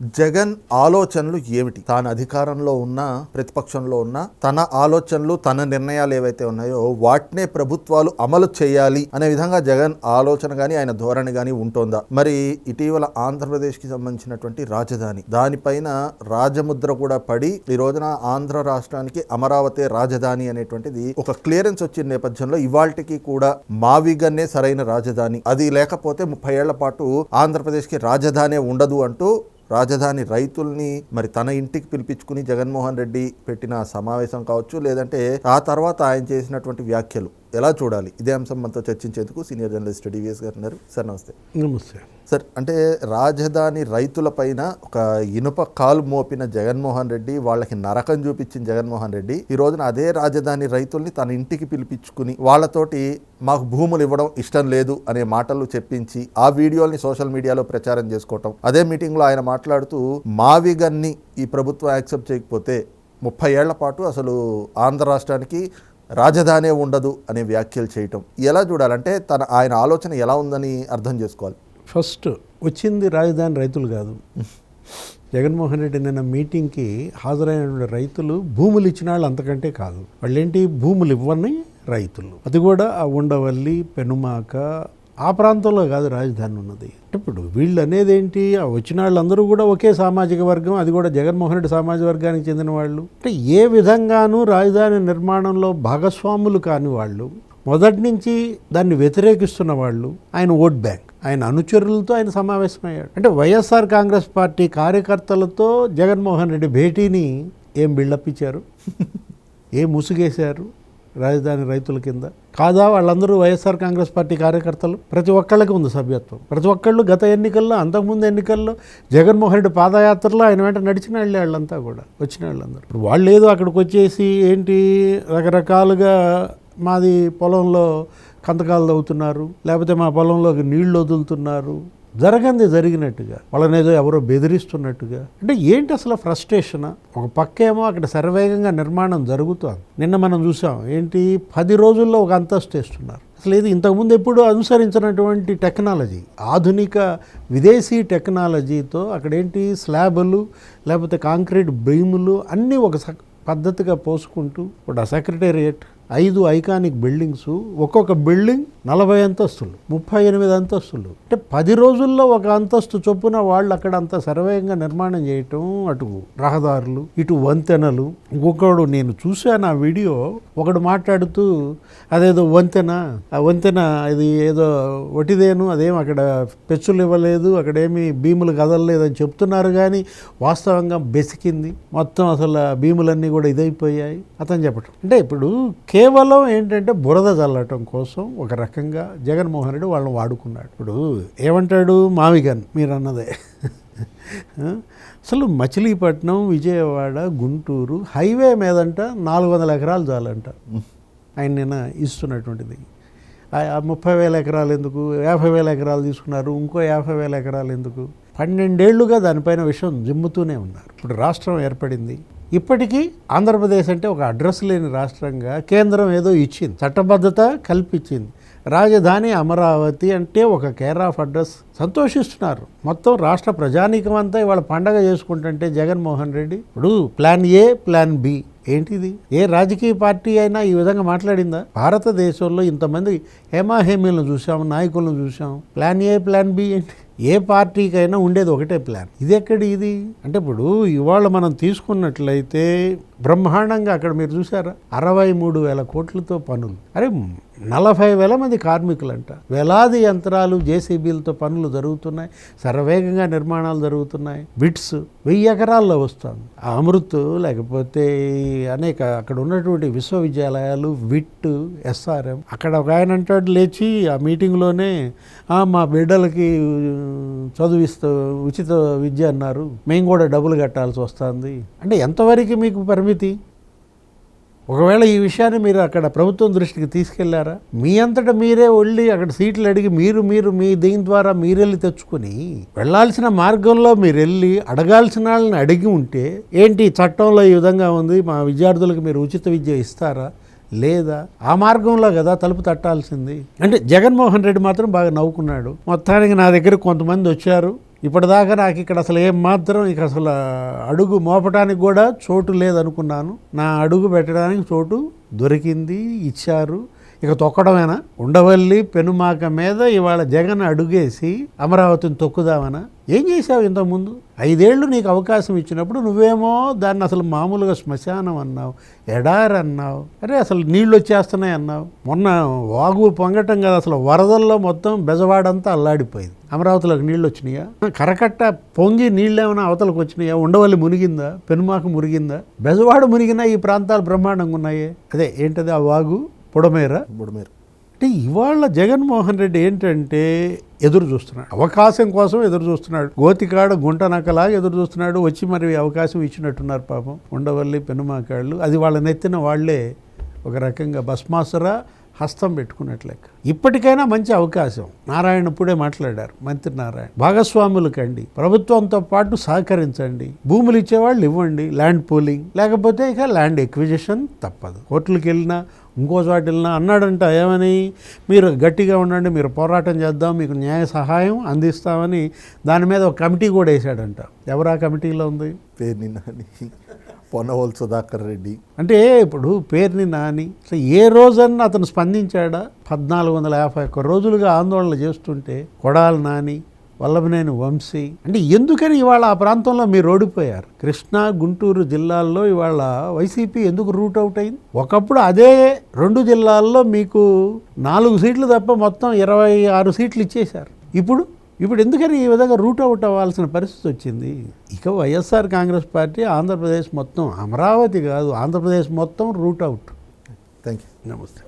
జగన్ ఆలోచనలు ఏమిటి? తాను అధికారంలో ఉన్నా ప్రతిపక్షంలో ఉన్నా తన ఆలోచనలు తన నిర్ణయాలు ఏవైతే ఉన్నాయో వాటినే ప్రభుత్వాలు అమలు చేయాలి అనే విధంగా జగన్ ఆలోచన కానీ ఆయన ధోరణి కానీ ఉంటుందా? మరి ఇటీవల ఆంధ్రప్రదేశ్కి సంబంధించినటువంటి రాజధాని దానిపైన రాజముద్ర కూడా పడి ఈ రోజున ఆంధ్ర రాష్ట్రానికి అమరావతి రాజధాని అనేటువంటిది ఒక క్లియరెన్స్ వచ్చిన నేపథ్యంలో ఇవాళకి కూడా మావిగన్నే సరైన రాజధాని, అది లేకపోతే 30 ఏళ్ల పాటు ఆంధ్రప్రదేశ్కి రాజధానే ఉండదు అంటూ రాజధాని రైతుల్ని మరి తన ఇంటికి పిలిపించుకుని జగన్మోహన్ రెడ్డి పెట్టిన సమావేశం కావచ్చు, లేదంటే ఆ తర్వాత ఆయన చేసినటువంటి వ్యాఖ్యలు ఎలా చూడాలి? ఇదే అంశం మనతో చర్చించేందుకు సీనియర్ జర్నలిస్ట్ డివిఎస్ గారు ఉన్నారు. సార్ నమస్తే. నమస్తే సార్. అంటే రాజధాని రైతుల పైన ఒక ఇనుప కాలు మోపిన జగన్మోహన్ రెడ్డి, వాళ్ళకి నరకం చూపించిన జగన్మోహన్ రెడ్డి ఈ రోజున అదే రాజధాని రైతుల్ని తన ఇంటికి పిలిపించుకుని వాళ్ళతోటి మాకు భూములు ఇవ్వడం ఇష్టం లేదు అనే మాటలు చెప్పించి ఆ వీడియోల్ని సోషల్ మీడియాలో ప్రచారం చేసుకోవటం. అదే మీటింగ్లో ఆయన మాట్లాడుతూ మావిగన్ని ఈ ప్రభుత్వం యాక్సెప్ట్ చేయకపోతే 30 ఏళ్ల పాటు అసలు ఆంధ్ర రాష్ట్రానికి రాజధానే ఉండదు అనే వ్యాఖ్యలు చేయటం ఎలా చూడాలంటే ఆయన ఆలోచన ఎలా ఉందని అర్థం చేసుకోవాలి. ఫస్ట్ వచ్చింది రాజధాని రైతులు కాదు. జగన్మోహన్ రెడ్డి నిన్న మీటింగ్కి హాజరైన రైతులు భూములు ఇచ్చిన వాళ్ళు అంతకంటే కాదు. వాళ్ళేంటి భూములు ఇవ్వని రైతులు, అది కూడా ఆ ఉండవల్లి పెనుమాక ఆ ప్రాంతంలో కాదు రాజధాని ఉన్నది. ఇప్పుడు వీళ్ళు అనేది ఏంటి, వచ్చిన వాళ్ళందరూ కూడా ఒకే సామాజిక వర్గం, అది కూడా జగన్మోహన్ రెడ్డి సామాజిక వర్గానికి చెందిన వాళ్ళు. అంటే ఏ విధంగానూ రాజధాని నిర్మాణంలో భాగస్వాములు కాని వాళ్ళు, మొదటి నుంచి దాన్ని వ్యతిరేకిస్తున్న వాళ్ళు, ఆయన ఓట్ బ్యాంక్, ఆయన అనుచరులతో ఆయన సమావేశమయ్యాడు. అంటే వైఎస్ఆర్ కాంగ్రెస్ పార్టీ కార్యకర్తలతో జగన్మోహన్ రెడ్డి భేటీని ఏం బిల్డప్ ఇచ్చారు, ఏం ముసుగేశారు రాజధాని రైతుల కింద కాదా? వాళ్ళందరూ వైఎస్ఆర్ కాంగ్రెస్ పార్టీ కార్యకర్తలు, ప్రతి ఒక్కళ్ళకి ఉంది సభ్యత్వం. ప్రతి ఒక్కళ్ళు గత ఎన్నికల్లో, అంతకుముందు ఎన్నికల్లో జగన్మోహన్ రెడ్డి పాదయాత్రలో ఆయన వెంట నడిచిన వాళ్ళంతా కూడా వచ్చిన వాళ్ళందరూ. ఇప్పుడు వాళ్ళు ఏదో అక్కడికి వచ్చేసి ఏంటి రకరకాలుగా మాది పొలంలో కంతకాలు తవ్వుతున్నారు, లేకపోతే మా పొలంలోకి నీళ్లు వదులుతున్నారు, జరిగినట్టుగా వాళ్ళని ఏదో ఎవరో బెదిరిస్తున్నట్టుగా. అంటే ఏంటి అసలు ఫ్రస్ట్రేషన్? ఒక పక్కేమో అక్కడ శరవేగంగా నిర్మాణం జరుగుతుంది. నిన్న మనం చూసాం ఏంటి 10 రోజుల్లో ఒక అంతస్తు వేస్తున్నారు. అసలు ఇది ఇంతకుముందు ఎప్పుడు అనుసరించినటువంటి టెక్నాలజీ, ఆధునిక విదేశీ టెక్నాలజీతో అక్కడేంటి స్లాబులు లేకపోతే కాంక్రీట్ బీములు అన్నీ ఒక పద్ధతిగా పోసుకుంటూ ఇప్పుడు ఆ సెక్రటేరియట్ 5 ఐకానిక్ బిల్డింగ్స్, ఒక్కొక్క బిల్డింగ్ 40 అంతస్తులు, 38 అంతస్తులు. అంటే 10 రోజుల్లో ఒక అంతస్తు చొప్పున వాళ్ళు అక్కడ అంత సర్వేగంగా నిర్మాణం చేయటం. అటు రహదారులు, ఇటు వంతెనలు. ఇంకొకడు నేను చూశాను ఆ వీడియో, ఒకడు మాట్లాడుతూ అదేదో వంతెన, ఆ వంతెన ఇది ఏదో ఒటిదేను, అదేం అక్కడ పెచ్చులు ఇవ్వలేదు, అక్కడేమి భీములు కదలలేదు అని చెప్తున్నారు, కానీ వాస్తవంగా బెసికింది మొత్తం. అసలు భీములన్నీ కూడా ఇదైపోయాయి అతను చెప్పటం. అంటే ఇప్పుడు కేవలం ఏంటంటే బురద చల్లటం కోసం ఒక రకంగా జగన్మోహన్ రెడ్డి వాళ్ళని వాడుకున్నాడు. ఇప్పుడు ఏమంటాడు మావిగన్, మీరు అన్నదే. అసలు మచిలీపట్నం, విజయవాడ, గుంటూరు హైవే మీదంట 400 ఎకరాలు చాలంట ఆయన నిన్న ఇస్తున్నటువంటిది. 30,000 ఎకరాలు ఎందుకు, 50,000 ఎకరాలు తీసుకున్నారు, ఇంకో 50,000 ఎకరాలు ఎందుకు? 12 ఏళ్లుగా దానిపైన విషయం జిమ్ముతూనే ఉన్నారు. ఇప్పుడు రాష్ట్రం ఏర్పడింది, ఇప్పటికీ ఆంధ్రప్రదేశ్ అంటే ఒక అడ్రస్ లేని రాష్ట్రంగా కేంద్రం ఏదో ఇచ్చింది, చట్టబద్ధత కల్పించింది. రాజధాని అమరావతి అంటే ఒక కేర్ ఆఫ్ అడ్రస్. సంతోషిస్తున్నారు మొత్తం రాష్ట్ర ప్రజానీకం అంతా ఇవాళ పండగ చేసుకుంటుంటే జగన్మోహన్ రెడ్డి. ఇప్పుడు ప్లాన్ ఏ, ప్లాన్ బి ఏంటిది? ఏ రాజకీయ పార్టీ అయినా ఈ విధంగా మాట్లాడిందా? భారతదేశంలో ఇంతమంది హేమాహేమీలను చూసాం, నాయకులను చూసాం. ప్లాన్ ఏ, ప్లాన్ బి ఏంటి? ఏ పార్టీకైనా ఉండేది ఒకటే ప్లాన్. ఇది ఎక్కడి ఇది? అంటే ఇప్పుడు ఇవాళ మనం తీసుకున్నట్లయితే బ్రహ్మాండంగా అక్కడ మీరు చూసారా 63,000 కోట్లతో పనులు. అరే 40,000 మంది కార్మికులంట, వేలాది యంత్రాలు జేసీబీలతో పనులు జరుగుతున్నాయి, శరవేగంగా నిర్మాణాలు జరుగుతున్నాయి. బిట్స్ 1000 ఎకరాల్లో వస్తుంది. అమృత్ లేకపోతే అనేక అక్కడ ఉన్నటువంటి విశ్వవిద్యాలయాలు, విట్, ఎస్ఆర్ఎం. అక్కడ ఒక ఆయన అంటాడు లేచి ఆ మీటింగ్లోనే, మా బిడ్డలకి చదివిస్తూ ఉచిత విద్య అన్నారు, మేము కూడా డబ్బులు కట్టాల్సి వస్తుంది. అంటే ఎంతవరకు మీకు పరిమితి? ఒకవేళ ఈ విషయాన్ని మీరు అక్కడ ప్రభుత్వం దృష్టికి తీసుకెళ్లారా? మీ అంతటా మీరే వెళ్ళి అక్కడ సీట్లు అడిగి మీరు మీ దీని ద్వారా మీరెళ్ళి తెచ్చుకొని వెళ్లాల్సిన మార్గంలో మీరు వెళ్ళి అడగాల్సిన వాళ్ళని అడిగి ఉంటే ఏంటి చట్టంలో ఈ విధంగా ఉంది, మా విద్యార్థులకు మీరు ఉచిత విద్య ఇస్తారా లేదా? ఆ మార్గంలో కదా తలుపు తట్టాల్సింది. అంటే జగన్మోహన్ రెడ్డి మాత్రం బాగా నవ్వుకున్నాడు. మొత్తానికి నా దగ్గర కొంతమంది వచ్చారు, ఇప్పటిదాకా నాకు ఇక్కడ అసలు ఏం మాత్రం ఇక అసలు అడుగు మోపడానికి కూడా చోటు లేదనుకున్నాను. నా అడుగు పెట్టడానికి చోటు దొరికింది, ఇచ్చారు. ఇక తొక్కడమేనా? ఉండవల్లి పెనుమాక మీద ఇవాళ జగన్ అడుగేసి అమరావతిని తొక్కుదామనా? ఏం చేశావు ఇంతకుముందు? 5 ఏళ్ళు నీకు అవకాశం ఇచ్చినప్పుడు నువ్వేమో దాన్ని అసలు మామూలుగా శ్మశానం అన్నావు, ఎడారి అన్నావు, అరే అసలు నీళ్ళు వచ్చేస్తున్నాయి అన్నావు. మొన్న వాగు పొంగటం కదా, అసలు వరదల్లో మొత్తం బెజవాడంతా అల్లాడిపోయింది. అమరావతిలోకి నీళ్ళు వచ్చినాయా? కరకట్ట పొంగి నీళ్ళేమైనా అవతలకు వచ్చినాయా? ఉండవల్లి మునిగిందా? పెనుమాక మునిగిందా? బెజవాడ మునిగినా ఈ ప్రాంతాలు బ్రహ్మాండంగా ఉన్నాయే. అదే ఏంటది ఆ వాగు? బుడమేర. అంటే ఇవాళ జగన్మోహన్ రెడ్డి ఏంటంటే ఎదురు చూస్తున్నాడు, అవకాశం కోసం ఎదురు చూస్తున్నాడు. గోతికాడ గుంట నక్కలాగా ఎదురు చూస్తున్నాడు. వచ్చి మరి అవకాశం ఇచ్చినట్టున్నారు పాపం ఉండవల్లి పెనుమాకాళ్ళు. అది వాళ్ళ నెత్తిన వాళ్లే ఒక రకంగా భస్మాసుర హస్తం పెట్టుకున్నట్లెక్క. ఇప్పటికైనా మంచి అవకాశం. నారాయణ ఇప్పుడే మాట్లాడారు, మంత్రి నారాయణ. భాగస్వాములు కండి, ప్రభుత్వంతో పాటు సహకరించండి, భూములు ఇచ్చేవాళ్ళు ఇవ్వండి, ల్యాండ్ పూలింగ్, లేకపోతే ఇక ల్యాండ్ ఎక్విజిషన్ తప్పదు. కోర్టులకు వెళ్ళినా ఇంకో చోట వెళ్ళినా అన్నాడంట, ఏమని, మీరు గట్టిగా ఉండండి, మీరు పోరాటం చేద్దాం, మీకు న్యాయ సహాయం అందిస్తామని దాని మీద ఒక కమిటీ కూడా వేశాడంట. ఎవరా కమిటీలో ఉంది? పేర్ని నాని, పొన్నవోలు సుధాకర్ రెడ్డి. అంటే ఇప్పుడు పేర్ని నాని అసలు ఏ రోజన్నా అతను స్పందించాడా? 1451 రోజులుగా ఆందోళన చేస్తుంటే కొడాలి నాని, వల్లభనేని వంశీ, అంటే ఎందుకని ఇవాళ ఆ ప్రాంతంలో మీరు ఓడిపోయారు? కృష్ణా గుంటూరు జిల్లాల్లో ఇవాళ వైసీపీ ఎందుకు రూట్ అవుట్ అయింది? ఒకప్పుడు అదే 2 జిల్లాల్లో మీకు 4 సీట్లు తప్ప మొత్తం 26 సీట్లు ఇచ్చేశారు. ఇప్పుడు ఎందుకని ఈ విధంగా రూట్ అవుట్ అవ్వాల్సిన పరిస్థితి వచ్చింది? ఇక వైఎస్ఆర్ కాంగ్రెస్ పార్టీ ఆంధ్రప్రదేశ్ మొత్తం, అమరావతి కాదు ఆంధ్రప్రదేశ్ మొత్తం రూట్ అవుట్. Thank you. నమస్తే.